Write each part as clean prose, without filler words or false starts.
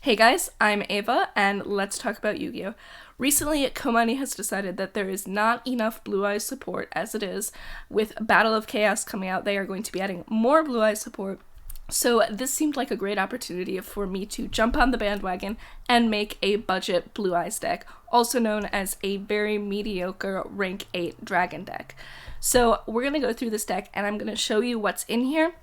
Hey guys, I'm Ava, and let's talk about Yu-Gi-Oh! Recently, Komani has decided that there is not enough Blue Eyes support as it is. With Battle of Chaos coming out, they are going to be adding more Blue Eyes support. So this seemed like a great opportunity for me to jump on the bandwagon and make a budget Blue Eyes deck, also known as a very mediocre rank 8 dragon deck. So we're going to go through this deck and I'm going to show you what's in here.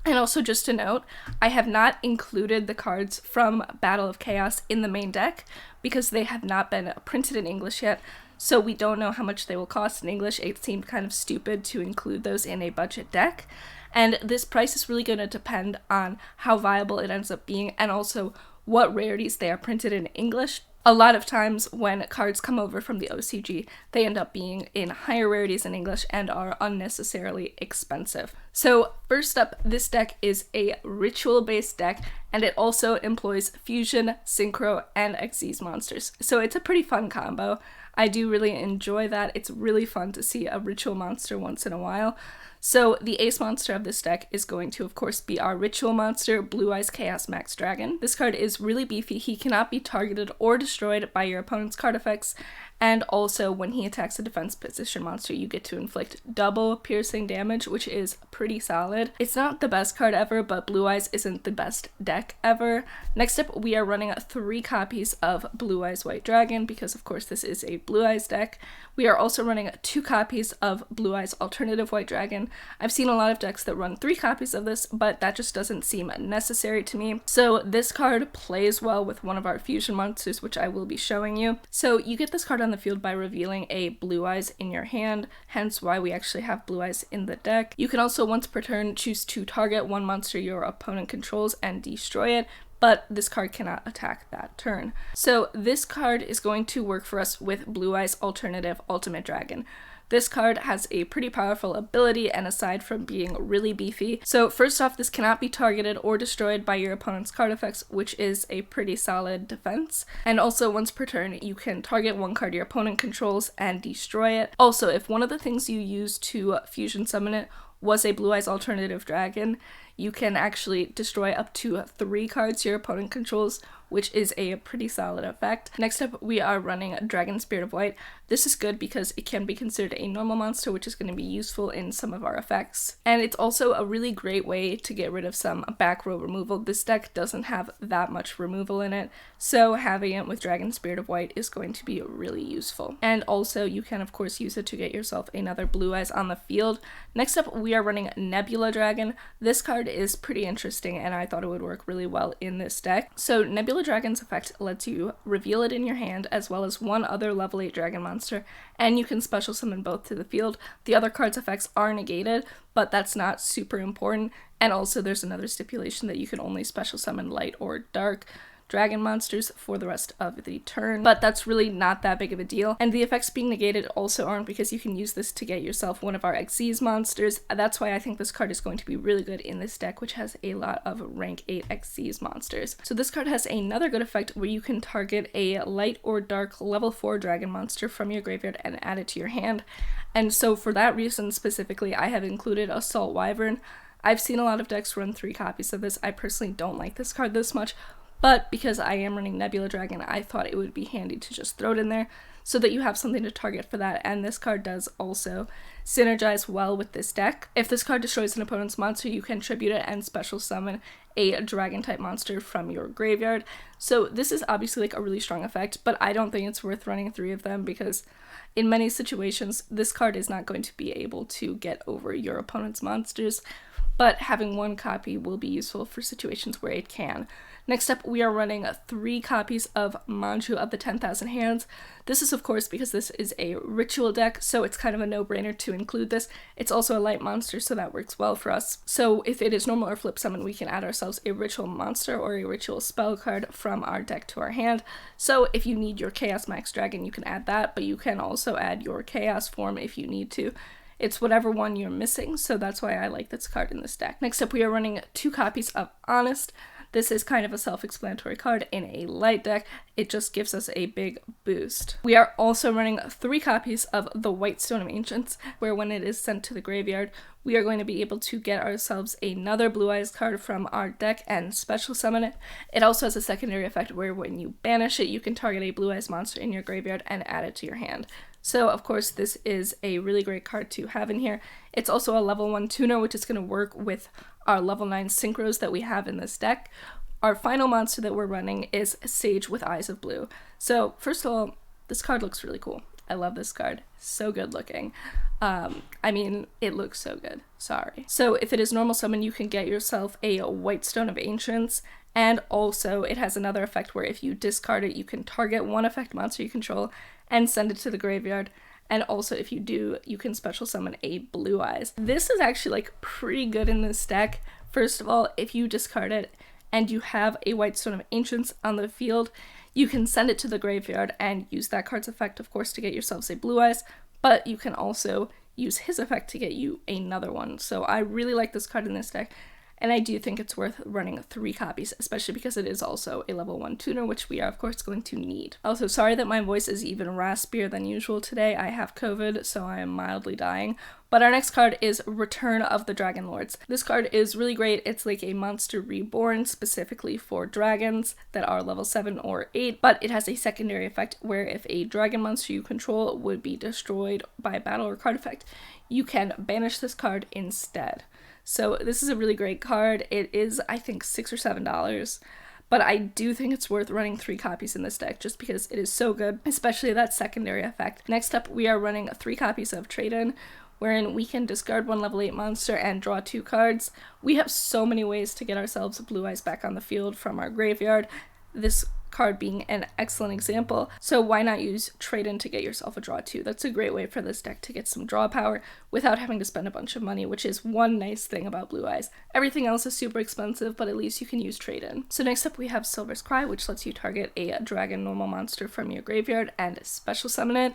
And also, just to note, I have not included the cards from Battle of Chaos in the main deck because they have not been printed in English yet, so we don't know how much they will cost in English. It seemed kind of stupid to include those in a budget deck, and this price is really going to depend on how viable it ends up being and also what rarities they are printed in English. A lot of times when cards come over from the OCG, they end up being in higher rarities in English and are unnecessarily expensive. So first up, this deck is a ritual-based deck, and it also employs fusion, synchro, and Xyz monsters. So it's a pretty fun combo. I do really enjoy that. It's really fun to see a ritual monster once in a while. So the ace monster of this deck is going to, of course, be our ritual monster, Blue Eyes Chaos Max Dragon. This card is really beefy. He cannot be targeted or destroyed by your opponent's card effects, and also when he attacks a defense position monster, you get to inflict double piercing damage, which is pretty solid. It's not the best card ever, but Blue Eyes isn't the best deck ever. Next up, we are running 3 copies of Blue Eyes White Dragon, because of course this is a Blue Eyes deck. We are also running 2 copies of Blue Eyes Alternative White Dragon. I've seen a lot of decks that run 3 copies of this, but that just doesn't seem necessary to me. So this card plays well with one of our fusion monsters, which I will be showing you. So you get this card on the field by revealing a Blue Eyes in your hand, hence why we actually have Blue Eyes in the deck. You can also, once per turn, choose to target one monster your opponent controls and destroy it, but this card cannot attack that turn. So this card is going to work for us with Blue Eyes Alternative Ultimate Dragon. This card has a pretty powerful ability, and aside from being really beefy, so first off, this cannot be targeted or destroyed by your opponent's card effects, which is a pretty solid defense. And also, once per turn, you can target one card your opponent controls and destroy it. Also, if one of the things you use to fusion summon it was a Blue Eyes Alternative Dragon, you can actually destroy up to 3 cards your opponent controls, which is a pretty solid effect. Next up, we are running Dragon Spirit of White. This is good because it can be considered a normal monster, which is going to be useful in some of our effects. And it's also a really great way to get rid of some back row removal. This deck doesn't have that much removal in it, so having it with Dragon Spirit of White is going to be really useful. And also, you can of course use it to get yourself another Blue Eyes on the field. Next up, we are running Nebula Dragon. This card is pretty interesting, and I thought it would work really well in this deck. So Nebula Dragon's effect lets you reveal it in your hand as well as one other level 8 dragon monster, and you can special summon both to the field. The other card's effects are negated, but that's not super important, and also there's another stipulation that you can only special summon light or dark dragon monsters for the rest of the turn, but that's really not that big of a deal. And the effects being negated also aren't, because you can use this to get yourself one of our Xyz monsters. That's why I think this card is going to be really good in this deck, which has a lot of rank 8 Xyz monsters. So this card has another good effect where you can target a light or dark level 4 dragon monster from your graveyard and add it to your hand. And so for that reason specifically, I have included Assault Wyvern. I've seen a lot of decks run 3 copies of this. I personally don't like this card this much, but because I am running Nebula Dragon, I thought it would be handy to just throw it in there so that you have something to target for that, and this card does also synergize well with this deck. If this card destroys an opponent's monster, you can tribute it and special summon a dragon-type monster from your graveyard. So this is obviously like a really strong effect, but I don't think it's worth running 3 of them because in many situations, this card is not going to be able to get over your opponent's monsters, but having 1 copy will be useful for situations where it can. Next up, we are running 3 copies of Manju of the 10,000 Hands. This is, of course, because this is a ritual deck, so it's kind of a no-brainer to include this. It's also a light monster, so that works well for us. So if it is normal or flip summon, we can add ourselves a ritual monster or a ritual spell card from our deck to our hand. So if you need your Chaos Max Dragon, you can add that, but you can also add your Chaos form if you need to. It's whatever one you're missing, so that's why I like this card in this deck. Next up, we are running 2 copies of Honest. This is kind of a self-explanatory card in a light deck. It just gives us a big boost. We are also running 3 copies of the White Stone of Ancients, where when it is sent to the graveyard, we are going to be able to get ourselves another Blue Eyes card from our deck and special summon it. It also has a secondary effect where when you banish it, you can target a Blue Eyes monster in your graveyard and add it to your hand. So of course this is a really great card to have in here. It's also a level 1 tuner, which is going to work with our level 9 synchros that we have in this deck. Our final monster that we're running is Sage with Eyes of Blue. So first of all, this card looks really cool. I love this card. So good looking. I mean, it looks so good. Sorry. So if it is normal summon, you can get yourself a White Stone of Ancients, and also it has another effect where if you discard it, you can target one effect monster you control and send it to the graveyard. And also if you do, you can special summon a Blue Eyes. This is actually like pretty good in this deck. First of all, if you discard it and you have a White Stone of Ancients on the field, you can send it to the graveyard and use that card's effect, of course, to get yourselves a Blue Eyes, but you can also use his effect to get you another one. So I really like this card in this deck, and I do think it's worth running 3 copies, especially because it is also a level 1 tuner, which we are, of course, going to need. Also, sorry that my voice is even raspier than usual today. I have COVID, so I am mildly dying. But our next card is Return of the Dragon Lords. This card is really great. It's like a monster reborn specifically for dragons that are level 7 or 8, but it has a secondary effect where if a dragon monster you control would be destroyed by a battle or card effect, you can banish this card instead. So this is a really great card. It is, I think, $6 or $7, but I do think it's worth running 3 copies in this deck just because it is so good, especially that secondary effect. Next up, we are running 3 copies of Trade-In, wherein we can discard 1 level 8 monster and draw 2 cards. We have so many ways to get ourselves Blue Eyes back on the field from our graveyard, this card being an excellent example. So why not use Trade-In to get yourself a draw 2? That's a great way for this deck to get some draw power without having to spend a bunch of money, which is one nice thing about Blue Eyes. Everything else is super expensive, but at least you can use Trade-In. So next up we have Silver's Cry, which lets you target a dragon normal monster from your graveyard and special summon it.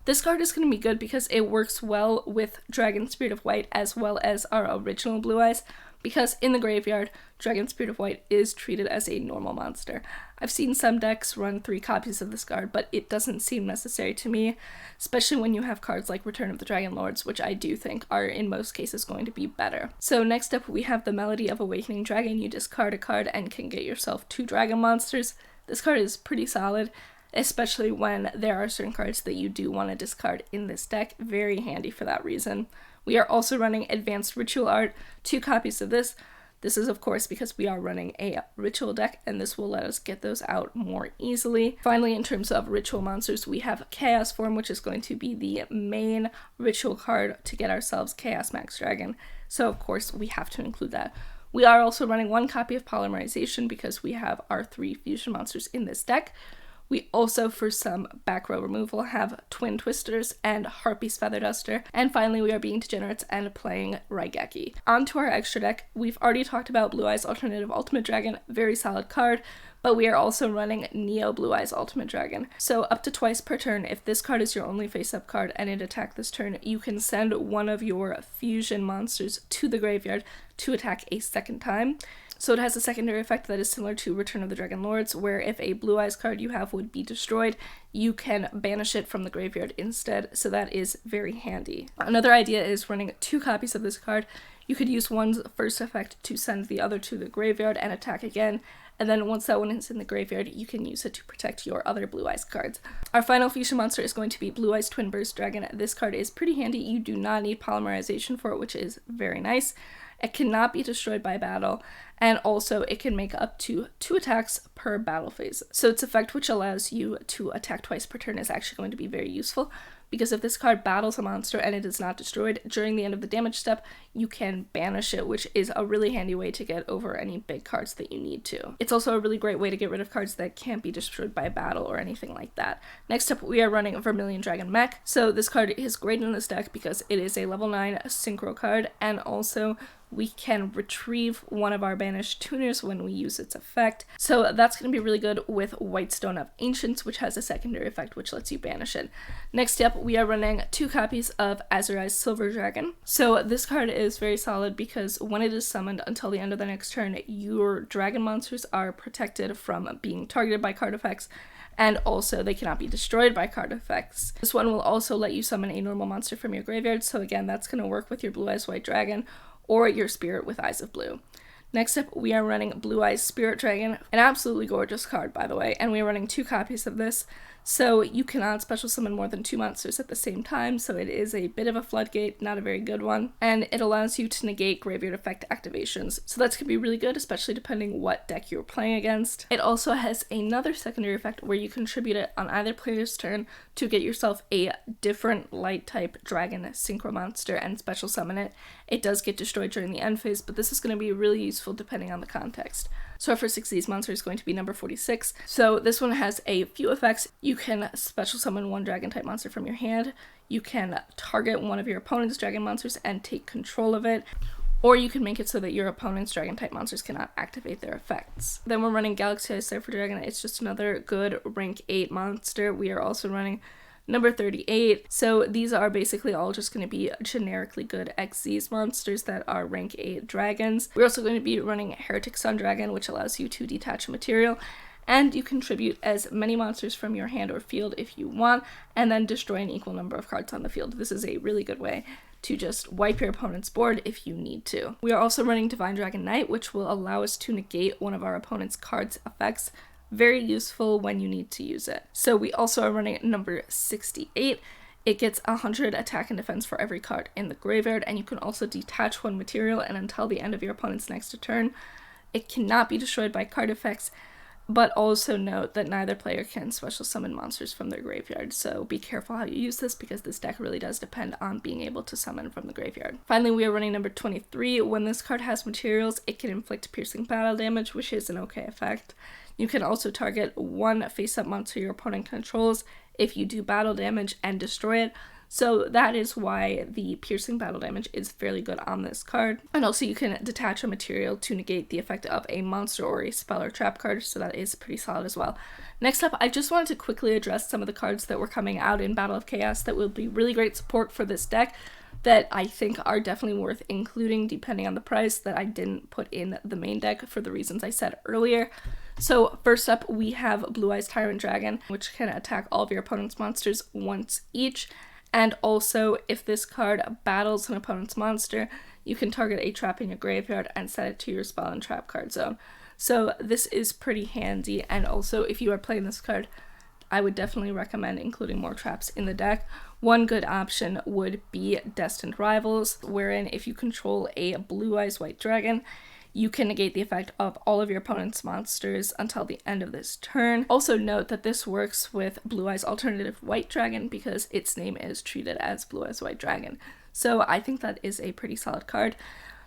This card is going to be good because it works well with Dragon Spirit of White as well as our original Blue Eyes, because in the graveyard, Dragon Spirit of White is treated as a normal monster. I've seen some decks run 3 copies of this card, but it doesn't seem necessary to me, especially when you have cards like Return of the Dragon Lords, which I do think are in most cases going to be better. So next up we have the Melody of Awakening Dragon. You discard a card and can get yourself 2 dragon monsters. This card is pretty solid, especially when there are certain cards that you do want to discard in this deck. Very handy for that reason. We are also running Advanced Ritual Art, 2 copies of this. This is, of course, because we are running a ritual deck, and this will let us get those out more easily. Finally, in terms of ritual monsters, we have Chaos Form, which is going to be the main ritual card to get ourselves Chaos Max Dragon. So, of course, we have to include that. We are also running 1 copy of Polymerization because we have our 3 fusion monsters in this deck. We also, for some back row removal, have Twin Twisters and Harpy's Feather Duster. And finally, we are being degenerates and playing Raigeki. On to our extra deck. We've already talked about Blue Eyes Alternative Ultimate Dragon, very solid card, but we are also running Neo Blue Eyes Ultimate Dragon. So up to twice per turn, if this card is your only face-up card and it attacked this turn, you can send one of your fusion monsters to the graveyard to attack a second time. So it has a secondary effect that is similar to Return of the Dragon Lords, where if a Blue Eyes card you have would be destroyed, you can banish it from the graveyard instead, so that is very handy. Another idea is running 2 copies of this card. You could use one's first effect to send the other to the graveyard and attack again, and then once that one is in the graveyard, you can use it to protect your other Blue Eyes cards. Our final fusion monster is going to be Blue Eyes Twin Burst Dragon. This card is pretty handy. You do not need polymerization for it, which is very nice. It cannot be destroyed by battle, and also it can make up to 2 attacks per battle phase. So its effect, which allows you to attack twice per turn, is actually going to be very useful, because if this card battles a monster and it is not destroyed during the end of the damage step, you can banish it, which is a really handy way to get over any big cards that you need to. It's also a really great way to get rid of cards that can't be destroyed by battle or anything like that. Next up, we are running Vermilion Dragon Mech. So this card is great in this deck because it is a level 9 synchro card, and also we can retrieve one of our banished tuners when we use its effect. So that's going to be really good with Whitestone of Ancients, which has a secondary effect which lets you banish it. Next up, we are running 2 copies of Azurai's Silver Dragon. So this card is very solid because when it is summoned until the end of the next turn, your dragon monsters are protected from being targeted by card effects, and also they cannot be destroyed by card effects. This one will also let you summon a normal monster from your graveyard, so again, that's going to work with your Blue Eyes White Dragon or your Spirit with Eyes of Blue. Next up, we are running Blue Eyes Spirit Dragon, an absolutely gorgeous card, by the way, and we are running 2 copies of this. So you cannot special summon more than 2 monsters at the same time, so it is a bit of a floodgate, not a very good one, and it allows you to negate graveyard effect activations. So that's going to be really good, especially depending what deck you're playing against. It also has another secondary effect where you contribute it on either player's turn to get yourself a different light type dragon synchro monster and special summon it. It does get destroyed during the end phase, but this is going to be really useful depending on the context. So our first 6 of these monsters is going to be number 46. So this one has a few effects. You can special summon 1 dragon type monster from your hand. You can target one of your opponent's dragon monsters and take control of it. Or you can make it so that your opponent's dragon type monsters cannot activate their effects. Then we're running Galaxy Eyes Cypher Dragon. It's just another good rank 8 monster. We are also running number 38. So these are basically all just going to be generically good XYZ monsters that are rank 8 dragons. We're also going to be running Heretic Sun Dragon, which allows you to detach a material, and you contribute as many monsters from your hand or field if you want, and then destroy an equal number of cards on the field. This is a really good way to just wipe your opponent's board if you need to. We are also running Divine Dragon Knight, which will allow us to negate one of our opponent's cards' effects. Very useful when you need to use it. So we also are running number 68. It gets 100 attack and defense for every card in the graveyard, and you can also detach 1 material, and until the end of your opponent's next turn, it cannot be destroyed by card effects, but also note that neither player can special summon monsters from their graveyard, so be careful how you use this because this deck really does depend on being able to summon from the graveyard. Finally, we are running number 23. When this card has materials, it can inflict piercing battle damage, which is an okay effect. You can also target 1 face-up monster your opponent controls if you do battle damage and destroy it. So that is why the piercing battle damage is fairly good on this card. And also you can detach a material to negate the effect of a monster or a spell or trap card, so that is pretty solid as well. Next up, I just wanted to quickly address some of the cards that were coming out in Battle of Chaos that will be really great support for this deck that I think are definitely worth including depending on the price, that I didn't put in the main deck for the reasons I said earlier. So first up, we have Blue Eyes Tyrant Dragon, which can attack all of your opponent's monsters once each. And also, if this card battles an opponent's monster, you can target a trap in your graveyard and set it to your spell and trap card zone. So this is pretty handy, and also if you are playing this card, I would definitely recommend including more traps in the deck. One good option would be Destined Rivals, wherein if you control a Blue Eyes White Dragon, you can negate the effect of all of your opponent's monsters until the end of this turn. Also note that this works with Blue Eyes Alternative White Dragon because its name is treated as Blue Eyes White Dragon. So I think that is a pretty solid card.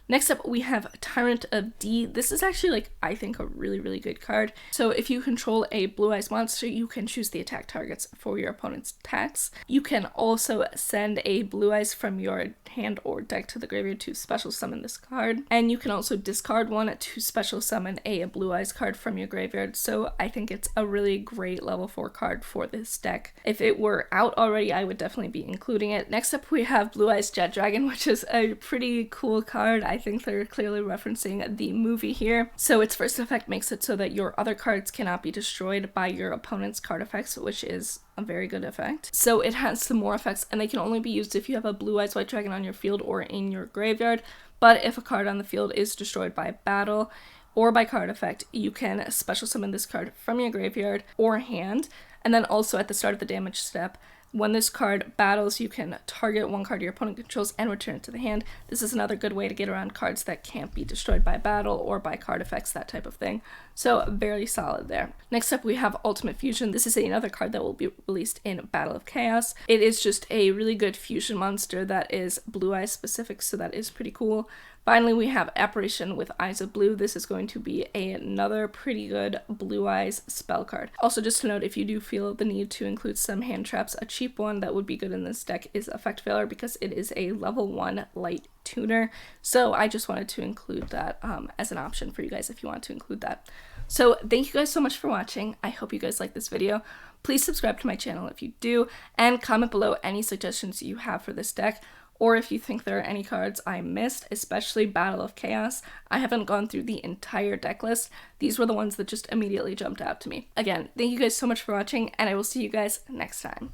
Next up, we have Tyrant of D. This is actually, I think a really, really good card. So if you control a Blue Eyes monster, you can choose the attack targets for your opponent's attacks. You can also send a Blue Eyes from your hand or deck to the graveyard to special summon this card. And you can also discard one to special summon a Blue Eyes card from your graveyard. So I think it's a really great level 4 card for this deck. If it were out already, I would definitely be including it. Next up, we have Blue Eyes Jet Dragon, which is a pretty cool card. I think they're clearly referencing the movie here. So its first effect makes it so that your other cards cannot be destroyed by your opponent's card effects, which is a very good effect. So it has some more effects, and they can only be used if you have a Blue Eyes White Dragon on your field or in your graveyard. But if a card on the field is destroyed by battle or by card effect, you can special summon this card from your graveyard or hand. And then also at the start of the damage step, when this card battles, you can target one card your opponent controls and return it to the hand. This is another good way to get around cards that can't be destroyed by battle or by card effects, that type of thing. So very solid there. Next up, we have Ultimate Fusion. This is another card that will be released in Battle of Chaos. It is just a really good fusion monster that is Blue Eyes specific, so that is pretty cool. Finally, we have Apparition with Eyes of Blue. This is going to be another pretty good Blue Eyes spell card. Also, just to note, if you do feel the need to include some hand traps, a cheap one that would be good in this deck is Effect Veiler, because it is a level 1 light tuner. So I just wanted to include that as an option for you guys if you want to include that. So thank you guys so much for watching. I hope you guys like this video. Please subscribe to my channel if you do, and comment below any suggestions you have for this deck, or if you think there are any cards I missed, especially Battle of Chaos. I haven't gone through the entire deck list. These were the ones that just immediately jumped out to me. Again, thank you guys so much for watching, and I will see you guys next time.